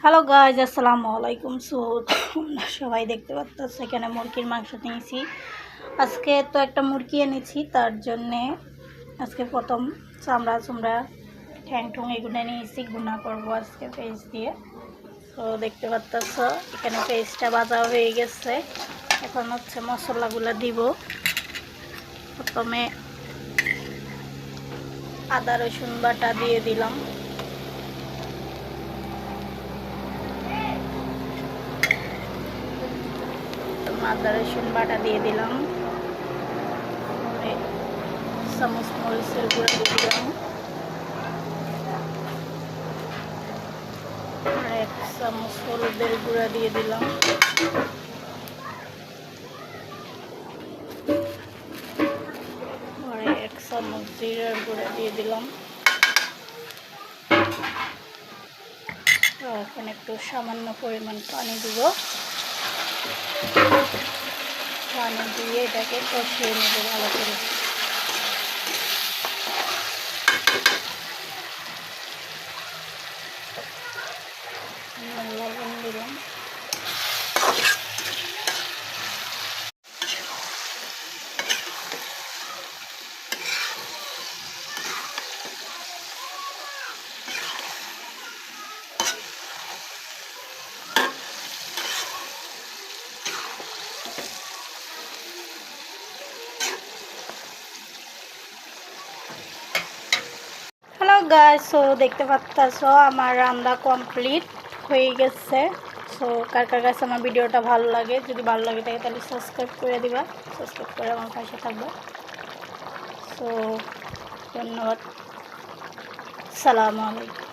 Hello guys, আসসালামু আলাইকুম। সবাই দেখতে পাচ্ছ এখানে মুরগির মাংস নিয়েছি। আজকে তো একটা মুরগি এনেছি, তার জন্যে আজকে প্রথম চামড়া ঠ্যাং এগুলো নিয়েছি, গুনা করবো আজকে পেঁয়াজ দিয়ে। তো দেখতে পাচ্ছ এখানে পেঁয়াজটা ভাজা হয়ে গেছে। এখন হচ্ছে মশলাগুলো দিব। প্রথমে আদা রসুন বাটা দিয়ে দিলাম, আদা রসুন বাটা দিয়ে দিলাম, চামচ মরিচের গুঁড়া দিয়ে দিলাম, আর 1 চামচ হলুদের গুঁড়া দিয়ে দিলাম, আর 1 চামচ জিরার গুঁড়া দিয়ে দিলাম। এখন একটু সামান্য পরিমাণ পানি দিব। পানি দিয়ে এটাকে কষিয়ে নেব ভালো করে। লবণ দিলাম। হ্যালো গাইস, সো দেখতে পাচ্ছ আমার রান্না কমপ্লিট হয়ে গেছে। সো কার কাছে আমার ভিডিওটা ভালো লাগে, যদি ভালো লাগে থাকে তাহলে সাবস্ক্রাইব করে দিবা, সাবস্ক্রাইব করে আমার পাশে থাকবে। সো ধন্যবাদ, সালামু আলাইকুম।